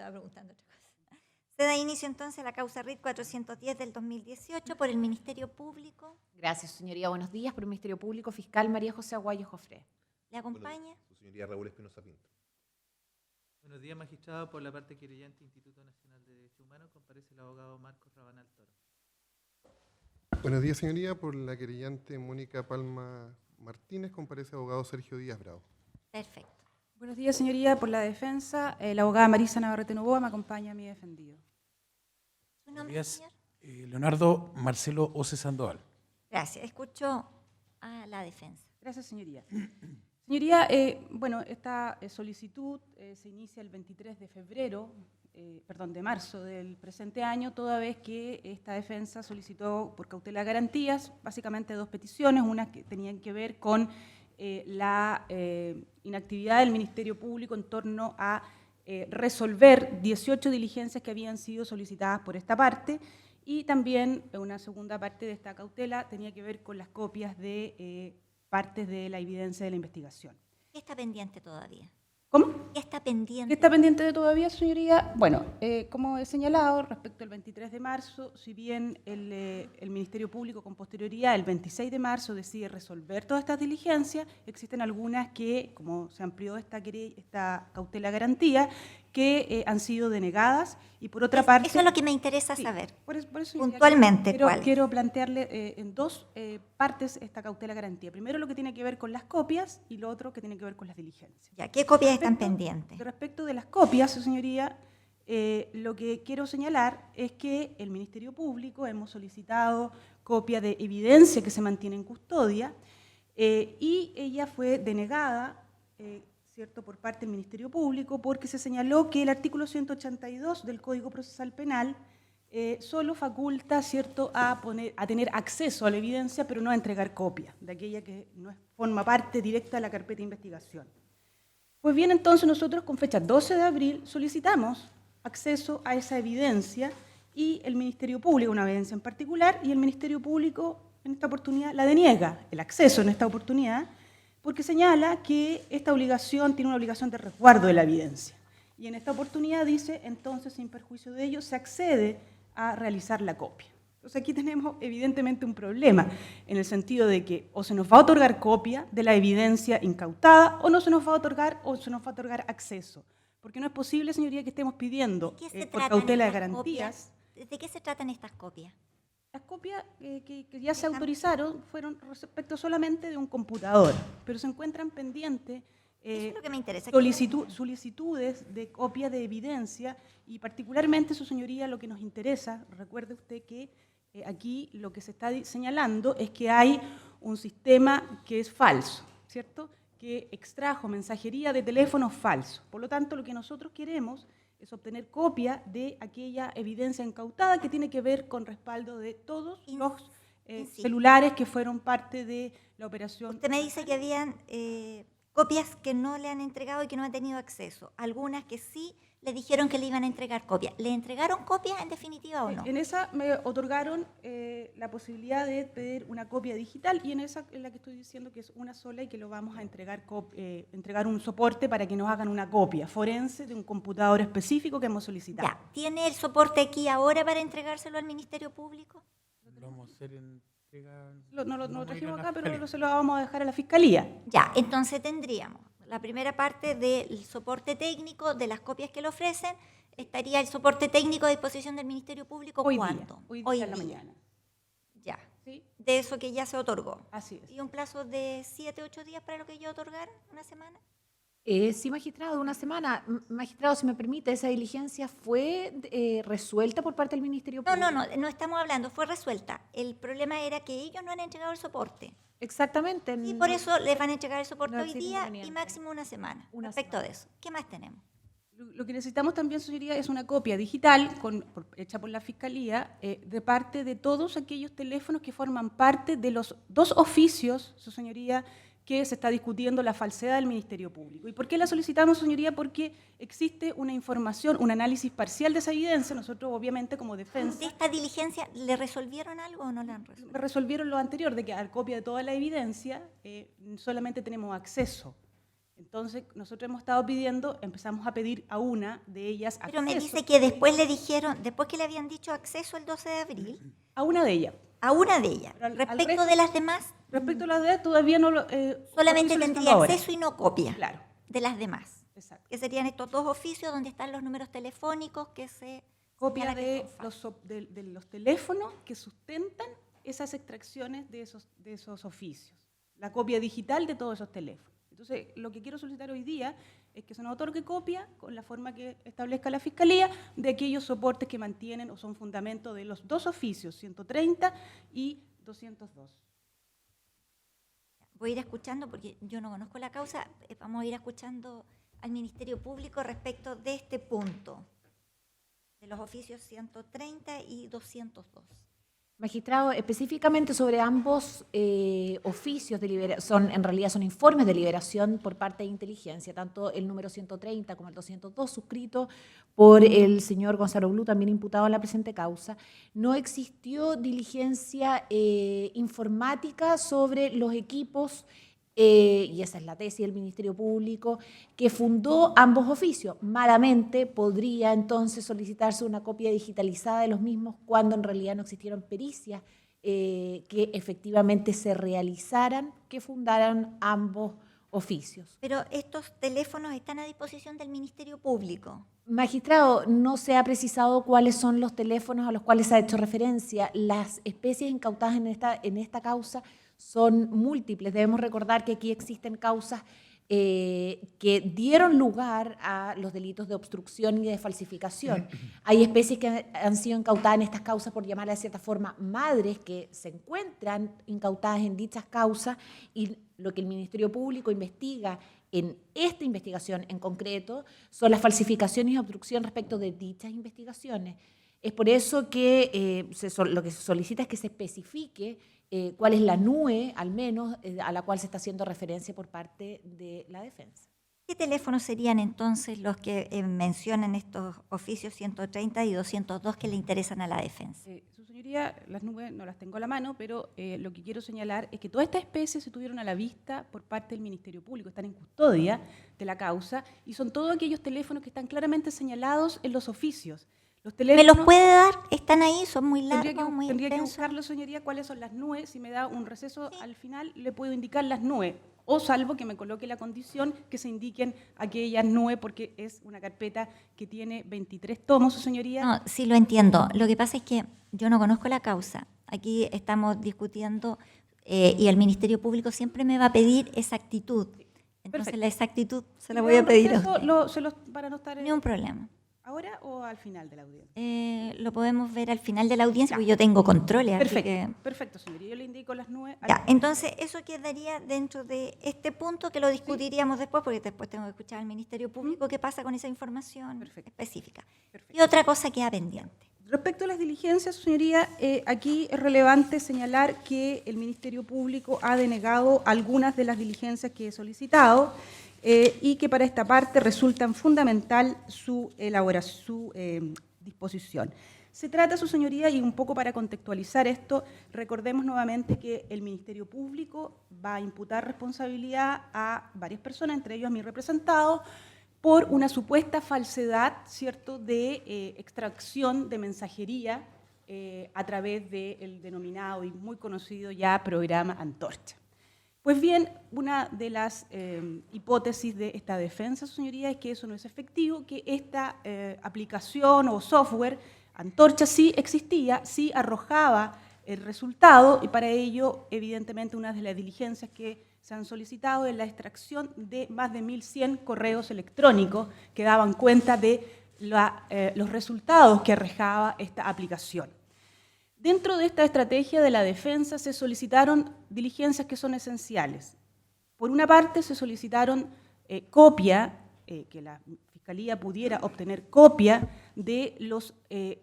estaba preguntando otra cosa. Se da inicio entonces a la causa RIT 410 del 2018 por el Ministerio Público. Gracias, señoría. Buenos días. Por el Ministerio Público, fiscal María José Aguayo Jofré. ¿Le acompaña? Su señoría Raúl Espinosa Pinto. Buenos días, magistrado. Por la parte querellante, Instituto Nacional de Derechos Humanos, comparece el abogado Marcos Rabanal Toro. Buenos días, señoría. Por la querellante Mónica Palma Martínez, comparece el abogado Sergio Díaz Bravo. Perfecto. Buenos días, señoría. Por la defensa, la abogada Marisa Navarrete Novoa me acompaña a mi defendido. ¿Su nombre, Días, señor? Leonardo Marcelo Ose Sandoval. Gracias. Escucho a la defensa. Gracias, señoría. Señoría, bueno, esta solicitud se inicia el 23 de febrero, de marzo del presente año, toda vez que esta defensa solicitó por cautela de garantías, básicamente dos peticiones, una que tenían que ver con la inactividad del Ministerio Público en torno a resolver 18 diligencias que habían sido solicitadas por esta parte, y también una segunda parte de esta cautela tenía que ver con las copias de partes de la evidencia de la investigación. ¿Qué está pendiente todavía? ¿Cómo? ¿Qué está pendiente? ¿Qué está pendiente de todavía, señoría? Bueno, como he señalado, respecto al 23 de marzo, si bien el Ministerio Público con posterioridad, el 26 de marzo, decide resolver todas estas diligencias, existen algunas que, como se amplió esta cautela garantía, que han sido denegadas, y por otra parte... Eso es lo que me interesa Sí, saber. por eso, Puntualmente, ¿cuál? quiero plantearle en dos partes esta cautela garantía. Primero, lo que tiene que ver con las copias, y lo otro que tiene que ver con las diligencias. Ya, ¿qué copias están pendientes? Respecto de las copias, su señoría, lo que quiero señalar es que el Ministerio Público hemos solicitado copia de evidencia que se mantiene en custodia, y ella fue denegada, ¿cierto?, por parte del Ministerio Público, porque se señaló que el artículo 182 del Código Procesal Penal solo faculta, ¿cierto?, a tener acceso a la evidencia, pero no a entregar copia de aquella que no forma parte directa de la carpeta de investigación. Pues bien, entonces nosotros con fecha 12 de abril solicitamos acceso a esa evidencia, y el Ministerio Público, una evidencia en particular, y el Ministerio Público en esta oportunidad la deniega, el acceso en esta oportunidad, porque señala que esta obligación tiene una obligación de resguardo de la evidencia. Y en esta oportunidad dice, entonces, sin perjuicio de ello, se accede a realizar la copia. Entonces aquí tenemos evidentemente un problema, en el sentido de que o se nos va a otorgar copia de la evidencia incautada, o no se nos va a otorgar, o se nos va a otorgar acceso. Porque no es posible, señoría, que estemos pidiendo por cautela de garantías. ¿De qué se tratan estas copias? Las copias que ya se autorizaron fueron respecto solamente de un computador, pero se encuentran pendientes Eso es lo que me interesa. solicitudes de copias de evidencia, y particularmente, su señoría, lo que nos interesa, recuerde usted que aquí lo que se está señalando es que hay un sistema que es falso, ¿cierto?, que extrajo mensajería de teléfonos falsos. Por lo tanto, lo que nosotros queremos es obtener copia de aquella evidencia incautada que tiene que ver con respaldo de todos los celulares que fueron parte de la operación. Usted me dice que habían copias que no le han entregado y que no han tenido acceso. Algunas que sí le dijeron que le iban a entregar copias. ¿Le entregaron copias en definitiva o no? En esa me otorgaron la posibilidad de pedir una copia digital, y en esa es la que estoy diciendo que es una sola, y que lo vamos a entregar un soporte para que nos hagan una copia forense de un computador específico que hemos solicitado. Ya, ¿tiene el soporte aquí ahora para entregárselo al Ministerio Público? Lo vamos a hacer en entrega. No lo trajimos acá, pero Fiscalía. se lo vamos a dejar a la Fiscalía. Ya, entonces tendríamos la primera parte del soporte técnico, de las copias que le ofrecen. ¿Estaría el soporte técnico a disposición del Ministerio Público Hoy cuánto? día, hoy día en la mañana. Ya, ¿Sí? de eso que ya se otorgó. Así es. ¿Y un plazo de 7, 8 días para lo que yo otorgar? ¿Una semana? Sí, magistrado, una semana. Magistrado, si me permite, ¿esa diligencia fue resuelta por parte del Ministerio Público? No estamos hablando, fue resuelta. El problema era que ellos no han entregado el soporte. Exactamente. Y por eso les van a entregar el soporte No hoy existe día y inconveniente. máximo una semana. Una Respecto semana. de eso, ¿qué más tenemos? Lo que necesitamos también, señoría, es una copia digital hecha por la Fiscalía de parte de todos aquellos teléfonos que forman parte de los dos oficios, su señoría, que se está discutiendo la falsedad del Ministerio Público. ¿Y por qué la solicitamos, señoría? Porque existe una información, un análisis parcial de esa evidencia. Nosotros, obviamente, como defensa, ¿De esta diligencia le resolvieron algo o no la han resuelto? resolvieron lo anterior, de que a copia de toda la evidencia solamente tenemos acceso. Entonces, nosotros hemos estado pidiendo, empezamos a pedir a una de ellas acceso. Pero me dice que después le dijeron, después que le habían dicho acceso el 12 de abril, A una de ellas. a una de ellas. Pero al Respecto resto- de las demás, Respecto a las de ellas, todavía no lo... solamente lo estoy tendría solicitando ahora. acceso y no copia Claro, de las demás. exacto. Que serían estos dos oficios donde están los números telefónicos que se... Copia señala que de son falsos. de los teléfonos que sustentan esas extracciones de esos oficios. La copia digital de todos esos teléfonos. Entonces, lo que quiero solicitar hoy día es que se nos otorgue copia, con la forma que establezca la Fiscalía, de aquellos soportes que mantienen o son fundamento de los dos oficios, 130 y 202. Voy a ir escuchando, porque yo no conozco la causa, vamos a ir escuchando al Ministerio Público respecto de este punto, de los oficios 130 y 202. Magistrado, específicamente sobre ambos oficios de liberación, en realidad son informes de liberación por parte de inteligencia, tanto el número 130 como el 202, suscrito por el señor Gonzalo Blue, también imputado en la presente causa, no existió diligencia informática sobre los equipos, y esa es la tesis del Ministerio Público, que fundó ambos oficios. Malamente podría entonces solicitarse una copia digitalizada de los mismos cuando en realidad no existieron pericias que efectivamente se realizaran, que fundaran ambos oficios. Pero estos teléfonos están a disposición del Ministerio Público. Magistrado, no se ha precisado cuáles son los teléfonos a los cuales se ha hecho referencia. Las especies incautadas en esta causa son múltiples. Debemos recordar que aquí existen causas que dieron lugar a los delitos de obstrucción y de falsificación. Hay especies que han sido incautadas en estas causas, por llamarlas de cierta forma, madres, que se encuentran incautadas en dichas causas, y lo que el Ministerio Público investiga en esta investigación en concreto son las falsificaciones y obstrucción respecto de dichas investigaciones. Es por eso que lo que se solicita es que se especifique cuál es la NUE, al menos, a la cual se está haciendo referencia por parte de la defensa. ¿Qué teléfonos serían entonces los que mencionan estos oficios 130 y 202 que le interesan a la defensa? Su señoría, las nubes no las tengo a la mano, pero lo que quiero señalar es que todas estas especies se tuvieron a la vista por parte del Ministerio Público, están en custodia de la causa y son todos aquellos teléfonos que están claramente señalados en los oficios. Los ¿Me teléfonos, los puede dar? ¿Están ahí? ¿Son muy tendría largos, muy que extensos? buscarlo, señoría, cuáles son las nubes. Si me da un receso al final, le puedo indicar las nubes. O salvo que me coloque la condición que se indiquen aquellas nubes, porque es una carpeta que tiene 23 tomos, su señoría. No, sí lo entiendo. Lo que pasa es que yo no conozco la causa. Aquí estamos discutiendo y el Ministerio Público siempre me va a pedir exactitud. Entonces Perfecto. la exactitud se Si la me voy da a un pedir a receso, usted. para no estar Ni un problema. ahora o al final de la audiencia. Lo podemos ver al final de la audiencia, porque yo tengo controles. así Perfecto, que- perfecto, señoría. Yo le indico las nubes. Ya, entonces eso quedaría dentro de este punto que lo discutiríamos después, porque después tengo que escuchar al Ministerio Público qué pasa con esa información Perfecto. específica. Perfecto. Y otra cosa queda pendiente. Respecto a las diligencias, su señoría, aquí es relevante señalar que el Ministerio Público ha denegado algunas de las diligencias que he solicitado y que para esta parte resultan fundamental su elaboración, su disposición. Se trata, su señoría, y un poco para contextualizar esto, recordemos nuevamente que el Ministerio Público va a imputar responsabilidad a varias personas, entre ellos a mi representado, por una supuesta falsedad, ¿cierto?, de extracción de mensajería a través del denominado y muy conocido ya programa Antorcha. Pues bien, una de las hipótesis de esta defensa, su señoría, es que eso no es efectivo, que esta aplicación o software Antorcha sí existía, sí arrojaba el resultado, y para ello, evidentemente, una de las diligencias que se han solicitado es la extracción de más de 1.100 correos electrónicos que daban cuenta de los resultados que arrojaba esta aplicación. Dentro de esta estrategia de la defensa se solicitaron diligencias que son esenciales. Por una parte, se solicitaron copia, que la Fiscalía pudiera obtener copia de los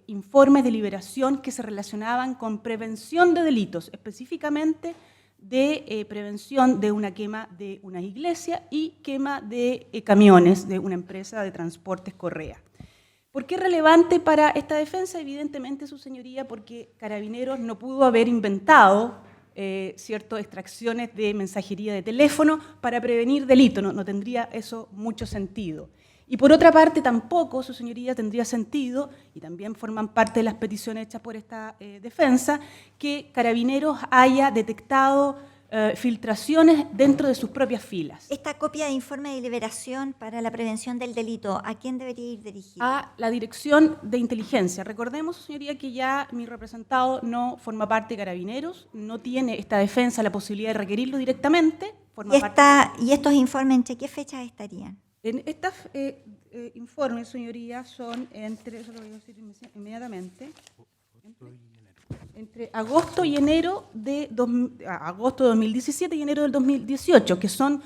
informes de liberación que se relacionaban con prevención de delitos, específicamente de prevención de una quema de una iglesia y quema de camiones de una empresa de transportes Correa. ¿Por qué es relevante para esta defensa? Evidentemente, su señoría, porque Carabineros no pudo haber inventado cierto, extracciones de mensajería de teléfono para prevenir delito. No tendría eso mucho sentido. Y por otra parte, tampoco, su señoría, tendría sentido, y también forman parte de las peticiones hechas por esta defensa, que Carabineros haya detectado filtraciones dentro de sus propias filas. Esta copia de informe de liberación para la prevención del delito, ¿a quién debería ir dirigida? A la Dirección de Inteligencia. Recordemos, señoría, que ya mi representado no forma parte de Carabineros, no tiene esta defensa la posibilidad de requerirlo directamente. ¿Y estos informes entre qué fechas estarían? En estos informes, señoría, son entre, eso lo voy a decir inmediatamente, entre agosto y enero de agosto de 2017 y enero del 2018, que son,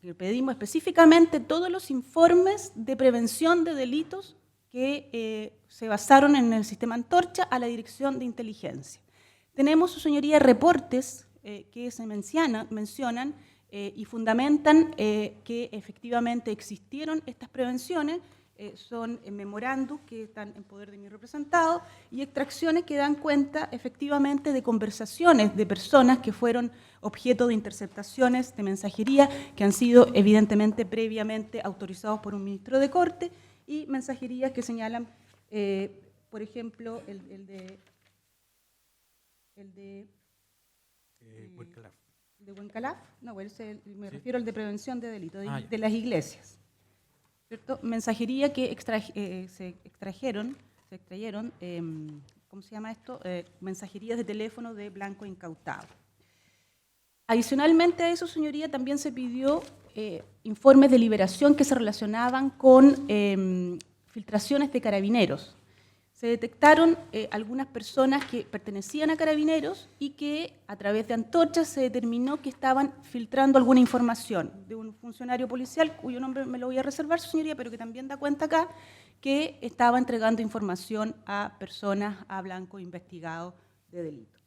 le pedimos específicamente todos los informes de prevención de delitos que se basaron en el sistema Antorcha a la Dirección de Inteligencia. Tenemos, su señoría, reportes que se mencionan y fundamentan que efectivamente existieron estas prevenciones. Son memorándum que están en poder de mi representado y extracciones que dan cuenta efectivamente de conversaciones de personas que fueron objeto de interceptaciones de mensajería que han sido evidentemente previamente autorizados por un ministro de Corte y mensajerías que señalan, por ejemplo, el de Huencalaf, no, me refiero al de prevención de delitos, de las iglesias. ¿Cierto? Mensajería que se extrayeron, ¿cómo se llama esto? Mensajerías de teléfono de blanco incautado. Adicionalmente a eso, señoría, también se pidió informes de liberación que se relacionaban con filtraciones de Carabineros. Se detectaron algunas personas que pertenecían a Carabineros y que a través de antorchas se determinó que estaban filtrando alguna información de un funcionario policial, cuyo nombre me lo voy a reservar, su señoría, pero que también da cuenta acá que estaba entregando información a personas a blanco investigado de delito.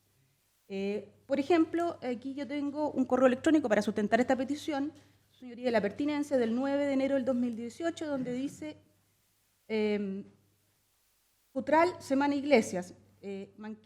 Por ejemplo, aquí yo tengo un correo electrónico para sustentar esta petición, su señoría, de la pertinencia del 9 de enero del 2018, donde dice... Futral, Semana Iglesias,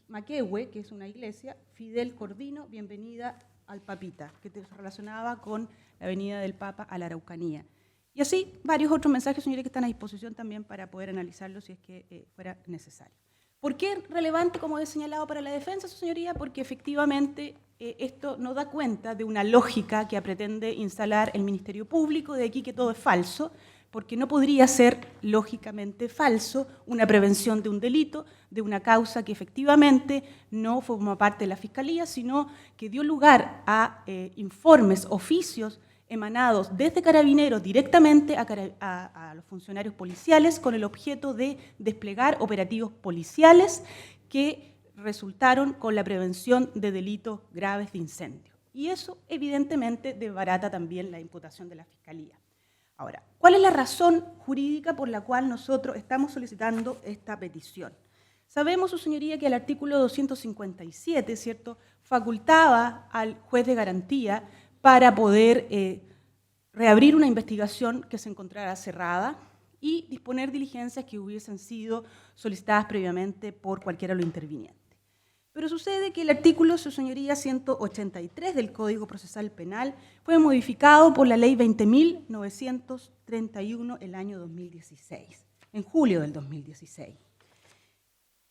Maquehue, que es una iglesia, Fidel Cordino, bienvenida al Papita, que se relacionaba con la venida del Papa a la Araucanía. Y así varios otros mensajes, señores, que están a disposición también para poder analizarlos si es que fuera necesario. ¿Por qué es relevante, como he señalado, para la defensa, su señoría? Porque efectivamente esto no da cuenta de una lógica que pretende instalar el Ministerio Público, de aquí que todo es falso, porque no podría ser lógicamente falso una prevención de un delito, de una causa que efectivamente no forma parte de la Fiscalía, sino que dio lugar a informes, oficios emanados desde Carabineros directamente a los funcionarios policiales con el objeto de desplegar operativos policiales que resultaron con la prevención de delitos graves de incendio. Y eso evidentemente desbarata también la imputación de la Fiscalía. Ahora, ¿cuál es la razón jurídica por la cual nosotros estamos solicitando esta petición? Sabemos, su señoría, que el artículo 257, ¿cierto?, facultaba al juez de garantía para poder reabrir una investigación que se encontrara cerrada y disponer diligencias que hubiesen sido solicitadas previamente por cualquiera de los intervinientes. Pero sucede que el artículo, su señoría, 183 del Código Procesal Penal fue modificado por la Ley 20.931 el año 2016, en julio del 2016.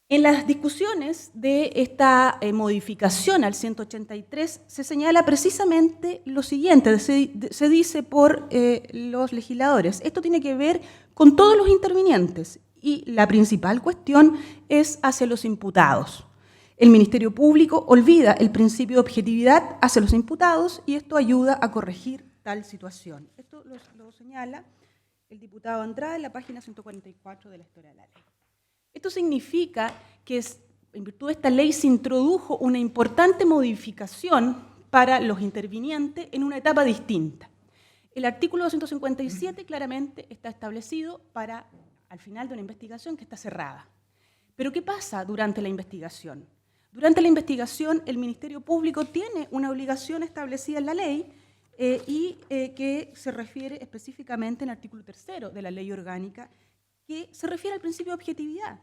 En las discusiones de esta modificación al 183 se señala precisamente lo siguiente, se dice por los legisladores, esto tiene que ver con todos los intervinientes y la principal cuestión es hacia los imputados. El Ministerio Público olvida el principio de objetividad hacia los imputados y esto ayuda a corregir tal situación. Esto lo señala el diputado Andrade en la página 144 de la Historia de la Ley. Esto significa que en virtud de esta ley se introdujo una importante modificación para los intervinientes en una etapa distinta. El artículo 257 claramente está establecido para al final de una investigación que está cerrada. Pero ¿qué pasa durante la investigación? Durante la investigación, el Ministerio Público tiene una obligación establecida en la ley que se refiere específicamente en el artículo 3 de la Ley Orgánica, que se refiere al principio de objetividad,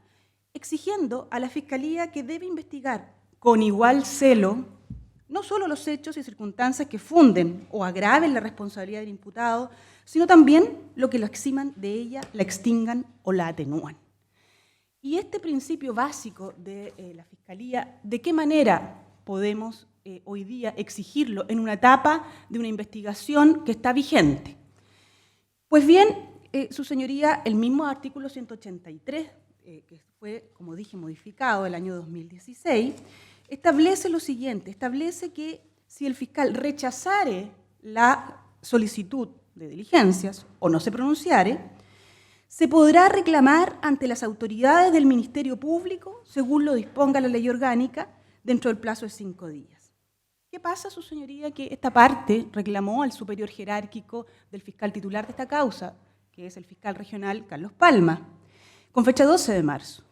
exigiendo a la Fiscalía que debe investigar con igual celo no solo los hechos y circunstancias que funden o agraven la responsabilidad del imputado, sino también lo que lo eximan de ella, la extingan o la atenúan. Y este principio básico de la Fiscalía, ¿de qué manera podemos hoy día exigirlo en una etapa de una investigación que está vigente? Pues bien, su señoría, el mismo artículo 183, que fue, como dije, modificado el año 2016, establece lo siguiente, establece que si el fiscal rechazare la solicitud de diligencias o no se pronunciare, se podrá reclamar ante las autoridades del Ministerio Público, según lo disponga la ley orgánica, dentro del plazo de 5 días. ¿Qué pasa, su señoría? Que esta parte reclamó al superior jerárquico del fiscal titular de esta causa, que es el fiscal regional Carlos Palma, con fecha 12 de marzo.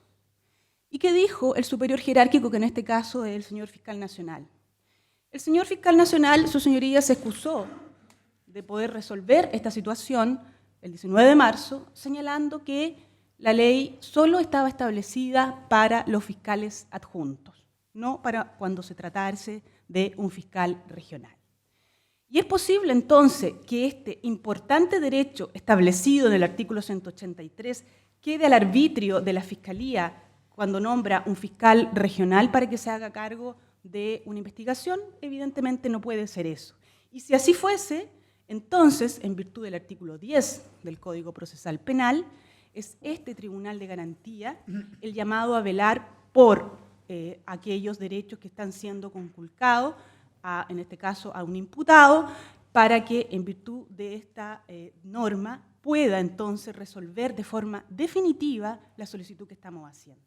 ¿Y qué dijo el superior jerárquico, que en este caso es el señor fiscal nacional? El señor fiscal nacional, su señoría, se excusó de poder resolver esta situación el 19 de marzo, señalando que la ley solo estaba establecida para los fiscales adjuntos, no para cuando se tratase de un fiscal regional. Y es posible entonces que este importante derecho establecido en el artículo 183 quede al arbitrio de la Fiscalía cuando nombra un fiscal regional para que se haga cargo de una investigación. Evidentemente no puede ser eso. Y si así fuese, entonces, en virtud del artículo 10 del Código Procesal Penal, es este Tribunal de Garantía el llamado a velar por aquellos derechos que están siendo conculcados, en este caso a un imputado, para que en virtud de esta norma pueda entonces resolver de forma definitiva la solicitud que estamos haciendo.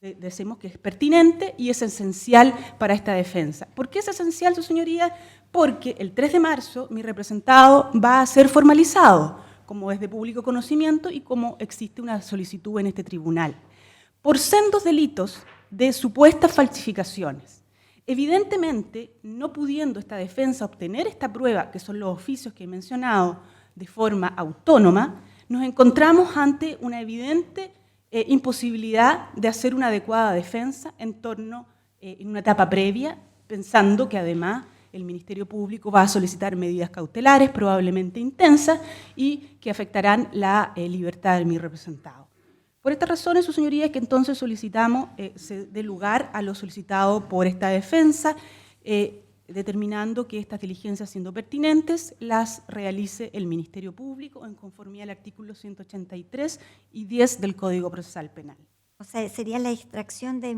Decimos que es pertinente y es esencial para esta defensa. ¿Por qué es esencial, su señoría? Porque el 3 de marzo mi representado va a ser formalizado, como es de público conocimiento y como existe una solicitud en este tribunal, por sendos delitos de supuestas falsificaciones. Evidentemente, no pudiendo esta defensa obtener esta prueba, que son los oficios que he mencionado, de forma autónoma, nos encontramos ante una evidente imposibilidad de hacer una adecuada defensa en una etapa previa, pensando que además el Ministerio Público va a solicitar medidas cautelares, probablemente intensas, y que afectarán la libertad de mi representado. Por estas razones, su señoría, es que entonces solicitamos se dé lugar a lo solicitado por esta defensa, determinando que estas diligencias, siendo pertinentes, las realice el Ministerio Público en conformidad al artículo 183 y 10 del Código Procesal Penal. O sea, sería la extracción de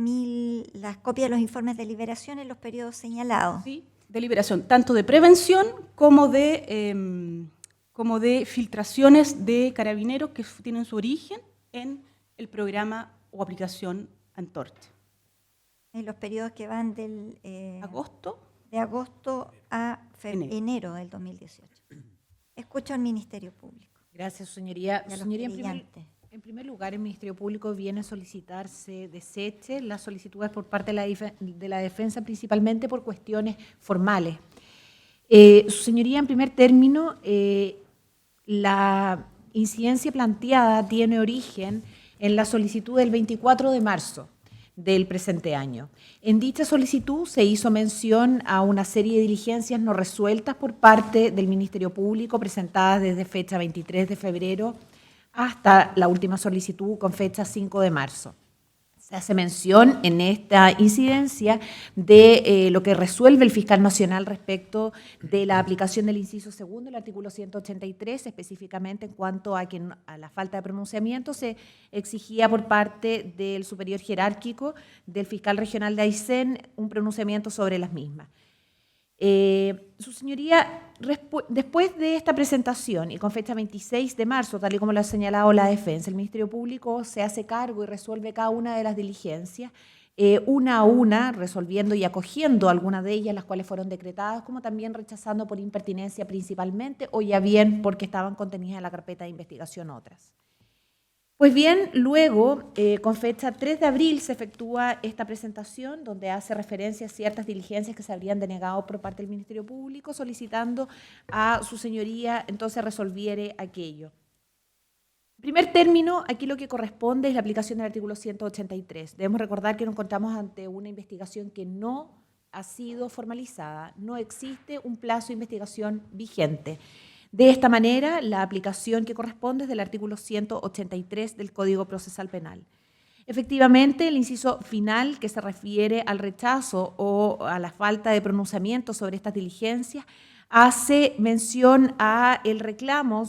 las copias de los informes de liberación en los periodos señalados. Sí, de liberación, tanto de prevención como de filtraciones de carabineros que tienen su origen en el programa o aplicación Antorcha. En los periodos que van del de agosto a enero del 2018. Escucho al Ministerio Público. Gracias, señoría. Y a los Señoría, querellantes. en primer lugar, el Ministerio Público viene a solicitarse deseche las solicitudes por parte de la defensa, principalmente por cuestiones formales. Su señoría, en primer término, la incidencia planteada tiene origen en la solicitud del 24 de marzo del presente año. En dicha solicitud se hizo mención a una serie de diligencias no resueltas por parte del Ministerio Público, presentadas desde fecha 23 de febrero hasta la última solicitud con fecha 5 de marzo. Se hace mención en esta incidencia de lo que resuelve el fiscal nacional respecto de la aplicación del inciso segundo del artículo 183, específicamente en cuanto a que a la falta de pronunciamiento se exigía por parte del superior jerárquico del fiscal regional de Aysén un pronunciamiento sobre las mismas. Su señoría, después de esta presentación y con fecha 26 de marzo, tal y como lo ha señalado la defensa, el Ministerio Público se hace cargo y resuelve cada una de las diligencias, una a una, resolviendo y acogiendo algunas de ellas, las cuales fueron decretadas, como también rechazando por impertinencia principalmente, o ya bien porque estaban contenidas en la carpeta de investigación otras. Pues bien, luego, con fecha 3 de abril, se efectúa esta presentación donde hace referencia a ciertas diligencias que se habrían denegado por parte del Ministerio Público, solicitando a su señoría entonces resolviere aquello. En primer término, aquí lo que corresponde es la aplicación del artículo 183. Debemos recordar que nos encontramos ante una investigación que no ha sido formalizada. No existe un plazo de investigación vigente. De esta manera, la aplicación que corresponde es del artículo 183 del Código Procesal Penal. Efectivamente, el inciso final que se refiere al rechazo o a la falta de pronunciamiento sobre estas diligencias hace mención a el reclamo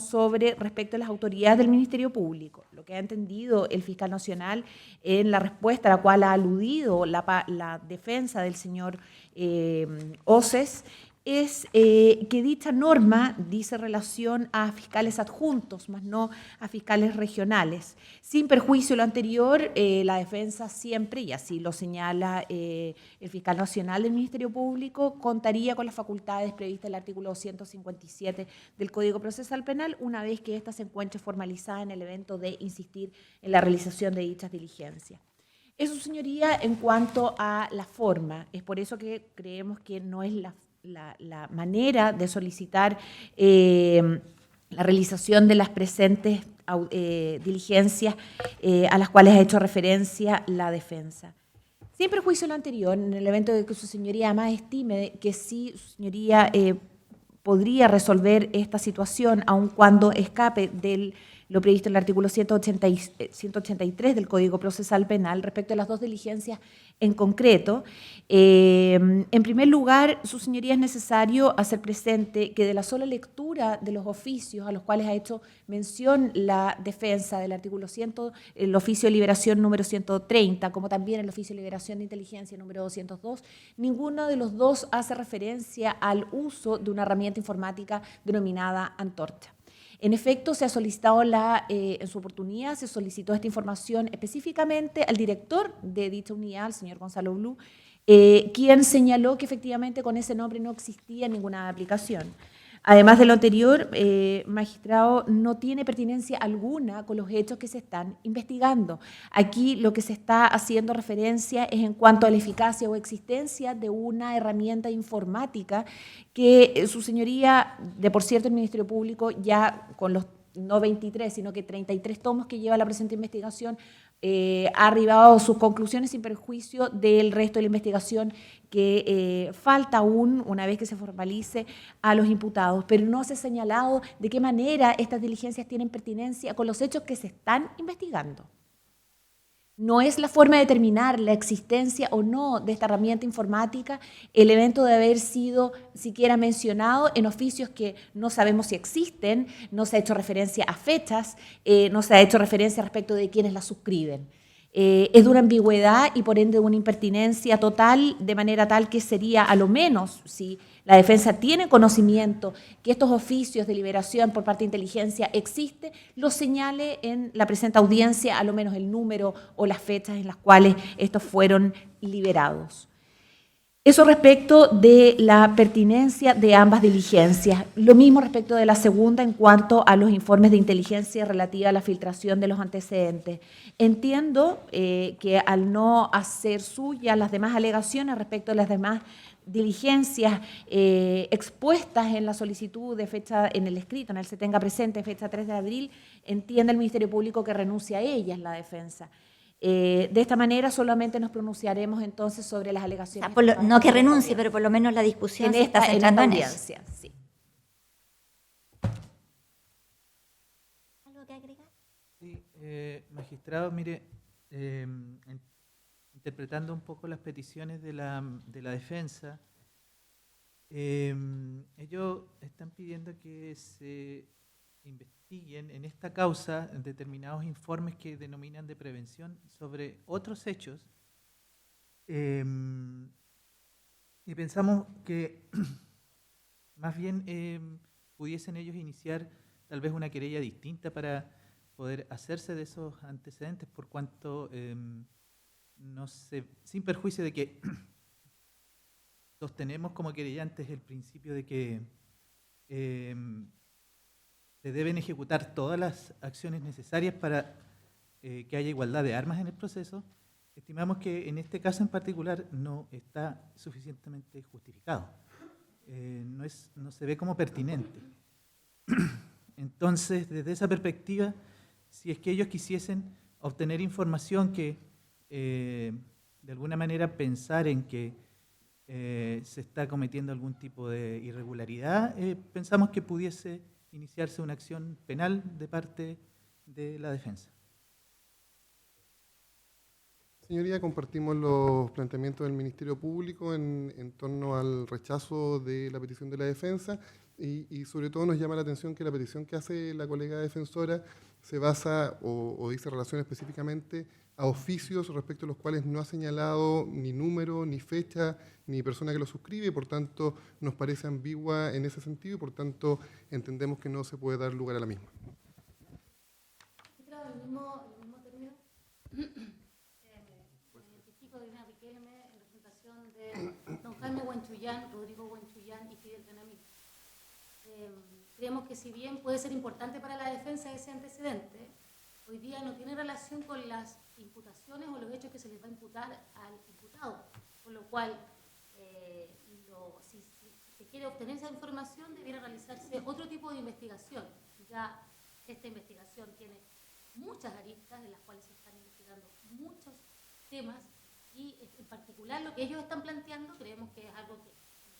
respecto a las autoridades del Ministerio Público. Lo que ha entendido el fiscal nacional en la respuesta a la cual ha aludido la defensa del señor Oces es que dicha norma dice relación a fiscales adjuntos, más no a fiscales regionales. Sin perjuicio de lo anterior, la defensa siempre, y así lo señala el fiscal nacional del Ministerio Público, contaría con las facultades previstas en el artículo 157 del Código Procesal Penal, una vez que ésta se encuentre formalizada en el evento de insistir en la realización de dichas diligencias. Eso, señoría, en cuanto a la forma. Es por eso que creemos que no es la manera de solicitar la realización de las presentes diligencias a las cuales ha hecho referencia la defensa. Sin perjuicio de lo anterior, en el evento de que su señoría más estime que sí, su señoría podría resolver esta situación, aun cuando escape de lo previsto en el artículo 183 del Código Procesal Penal respecto a las dos diligencias en concreto. En primer lugar, su señoría, es necesario hacer presente que de la sola lectura de los oficios a los cuales ha hecho mención la defensa del artículo 100, el oficio de liberación número 130, como también el oficio de liberación de inteligencia número 202, ninguno de los dos hace referencia al uso de una herramienta informática denominada antorcha. En efecto, se ha solicitado en su oportunidad, se solicitó esta información específicamente al director de dicha unidad, el señor Gonzalo Blue, quien señaló que efectivamente con ese nombre no existía ninguna aplicación. Además de lo anterior, magistrado, no tiene pertinencia alguna con los hechos que se están investigando. Aquí lo que se está haciendo referencia es en cuanto a la eficacia o existencia de una herramienta informática que su señoría, de por cierto, el Ministerio Público ya con los no 23, sino que 33 tomos que lleva la presente investigación, ha arribado a sus conclusiones sin perjuicio del resto de la investigación que falta aún, una vez que se formalice, a los imputados. Pero no se ha señalado de qué manera estas diligencias tienen pertinencia con los hechos que se están investigando. No es la forma de determinar la existencia o no de esta herramienta informática el evento de haber sido siquiera mencionado en oficios que no sabemos si existen, no se ha hecho referencia a fechas, no se ha hecho referencia respecto de quienes la suscriben. Es de una ambigüedad y por ende de una impertinencia total, de manera tal que sería a lo menos, si la defensa tiene conocimiento que estos oficios de liberación por parte de inteligencia existen, lo señale en la presente audiencia, a lo menos el número o las fechas en las cuales estos fueron liberados. Eso respecto de la pertinencia de ambas diligencias. Lo mismo respecto de la segunda en cuanto a los informes de inteligencia relativa a la filtración de los antecedentes. Entiendo que al no hacer suya las demás alegaciones respecto a las demás diligencias expuestas en la solicitud de fecha, en el escrito, en el se tenga presente, fecha 3 de abril, entiende el Ministerio Público que renuncia a ellas la defensa. De esta manera solamente nos pronunciaremos entonces sobre las alegaciones. O sea, no que renuncie, pero por lo menos la discusión se está centrando en eso. audiencia, sí. ¿Algo que agregar? Sí, magistrado, mire, interpretando un poco las peticiones de la defensa, ellos están pidiendo que se investiguen en esta causa determinados informes que denominan de prevención sobre otros hechos, y pensamos que más bien pudiesen ellos iniciar tal vez una querella distinta para poder hacerse de esos antecedentes, por cuanto no sé, sin perjuicio de que sostenemos como querellantes el principio de que se deben ejecutar todas las acciones necesarias para que haya igualdad de armas en el proceso, estimamos que en este caso en particular no está suficientemente justificado. No se ve como pertinente. Entonces, desde esa perspectiva, si es que ellos quisiesen obtener información que de alguna manera pensar en que se está cometiendo algún tipo de irregularidad, pensamos que pudiese iniciarse una acción penal de parte de la defensa. Señoría, compartimos los planteamientos del Ministerio Público en torno al rechazo de la petición de la defensa y sobre todo nos llama la atención que la petición que hace la colega defensora se basa o dice relación específicamente a oficios respecto a los cuales no ha señalado ni número, ni fecha, ni persona que lo suscribe, y por tanto nos parece ambigua en ese sentido y por tanto entendemos que no se puede dar lugar a la misma. Claro, el mismo término. Me identifico de Dina Riquelme en representación de don Jaime Huanchuyán, Rodrigo Huanchuyán y Fidel Canamil. Creemos que si bien puede ser importante para la defensa ese antecedente, hoy día no tiene relación con las imputaciones o los hechos que se les va a imputar al imputado, con lo cual si se quiere obtener esa información debiera realizarse otro tipo de investigación. Ya esta investigación tiene muchas aristas en las cuales se están investigando muchos temas y en particular lo que ellos están planteando creemos que es algo que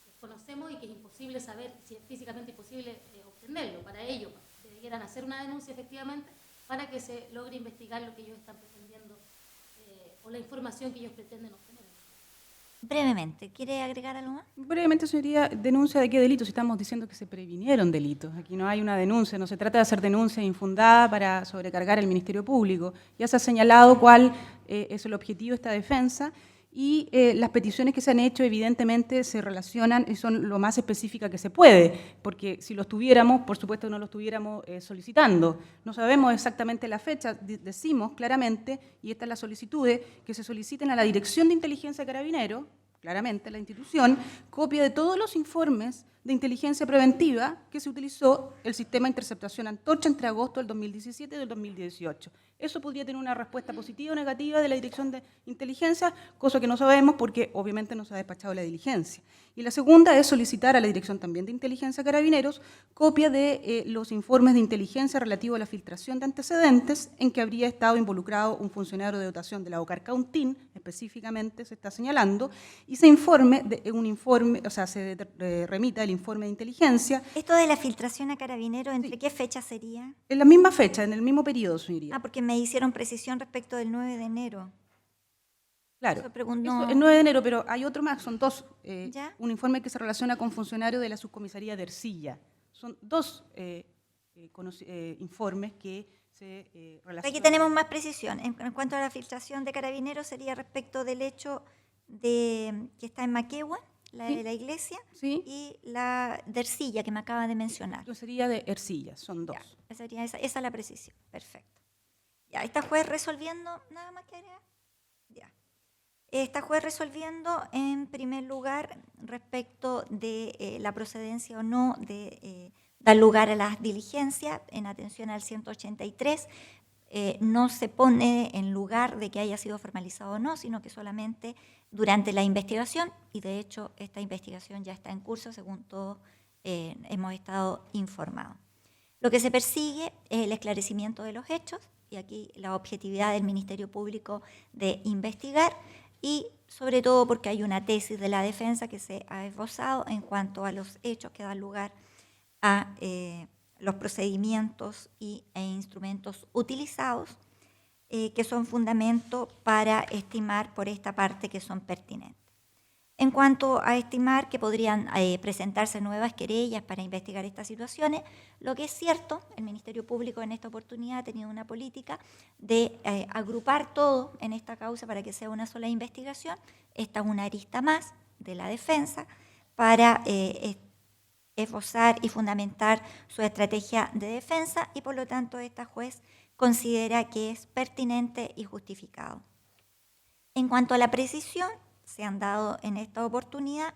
desconocemos y que es imposible saber, si es físicamente imposible obtenerlo. Para ello debieran hacer una denuncia efectivamente para que se logre investigar lo que ellos están pretendiendo o la información que ellos pretenden obtener. Brevemente, ¿quiere agregar algo más? Brevemente, señoría, ¿denuncia de qué delitos? Estamos diciendo que se previnieron delitos. Aquí no hay una denuncia, no se trata de hacer denuncia infundada para sobrecargar al Ministerio Público. Ya se ha señalado cuál es el objetivo de esta defensa y las peticiones que se han hecho evidentemente se relacionan y son lo más específicas que se puede, porque si los tuviéramos, por supuesto no los estuviéramos solicitando. No sabemos exactamente la fecha, decimos claramente, y esta es la solicitud, que se soliciten a la Dirección de Inteligencia Carabinero, claramente la institución, copia de todos los informes de inteligencia preventiva que se utilizó el sistema de interceptación Antorcha entre agosto del 2017 y del 2018. Eso podría tener una respuesta positiva o negativa de la Dirección de Inteligencia, cosa que no sabemos porque obviamente no se ha despachado la diligencia. Y la segunda es solicitar a la Dirección también de Inteligencia Carabineros copia de los informes de inteligencia relativos a la filtración de antecedentes en que habría estado involucrado un funcionario de dotación de la OCAR Cauntín, específicamente se está señalando, y se remita el informe de inteligencia. Esto de la filtración a Carabineros, ¿entre qué fecha sería? En la misma fecha, en el mismo periodo, señoría. Ah, porque me hicieron precisión respecto del 9 de enero. Claro, Eso preguntó- eso, el 9 de enero, pero hay otro más, son dos. ¿Ya? Un informe que se relaciona con funcionarios de la subcomisaría de Ercilla. Son dos informes que se relacionan. Aquí tenemos más precisión. En cuanto a la filtración de Carabineros, sería respecto del hecho de que está en Maquegua, la Sí. de la iglesia, Sí, y la de Ercilla, que me acaba de mencionar. esto sería de Ercilla, son dos. Ya, esa es la precisión. Perfecto. Ya, ¿está juez resolviendo? ¿Nada más que agregar? Ya. Está juez resolviendo, en primer lugar, respecto de la procedencia o no de dar lugar a las diligencias en atención al 183. No se pone en lugar de que haya sido formalizado o no, sino que solamente durante la investigación, y de hecho esta investigación ya está en curso, según todos hemos estado informados. Lo que se persigue es el esclarecimiento de los hechos, y aquí la objetividad del Ministerio Público de investigar, y sobre todo porque hay una tesis de la defensa que se ha esbozado en cuanto a los hechos que dan lugar a los procedimientos e instrumentos utilizados, que son fundamento para estimar por esta parte que son pertinentes. En cuanto a estimar que podrían presentarse nuevas querellas para investigar estas situaciones, lo que es cierto, el Ministerio Público en esta oportunidad ha tenido una política de agrupar todo en esta causa para que sea una sola investigación. Esta es una arista más de la defensa para esbozar y fundamentar su estrategia de defensa, y por lo tanto esta juez considera que es pertinente y justificado. En cuanto a la precisión, se han dado en esta oportunidad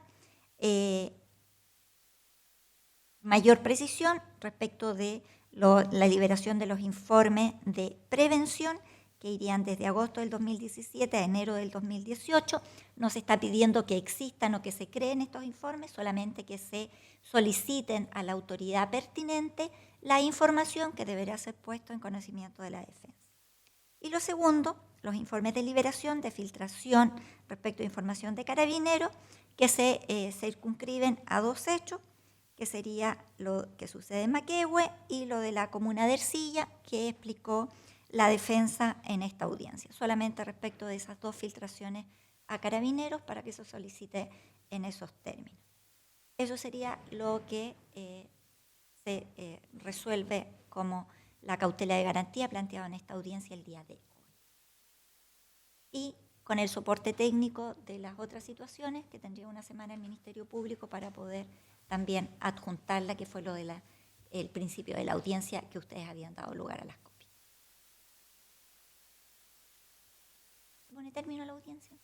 mayor precisión respecto de la liberación de los informes de prevención que irían desde agosto del 2017 a enero del 2018. No se está pidiendo que existan o que se creen estos informes, solamente que se soliciten a la autoridad pertinente la información que deberá ser puesta en conocimiento de la defensa. Y lo segundo, los informes de liberación, de filtración respecto a información de Carabineros, que se circunscriben a 2 hechos, que sería lo que sucede en Maquehue y lo de la comuna de Ercilla, que explicó la defensa en esta audiencia, solamente respecto de esas 2 filtraciones a Carabineros para que se solicite en esos términos. Eso sería lo que se resuelve como la cautela de garantía planteada en esta audiencia el día de hoy. Y con el soporte técnico de las otras situaciones, que tendría una semana el Ministerio Público para poder también adjuntarla, que fue lo de el principio de la audiencia que ustedes habían dado lugar a las copias. ¿Se pone término a la audiencia?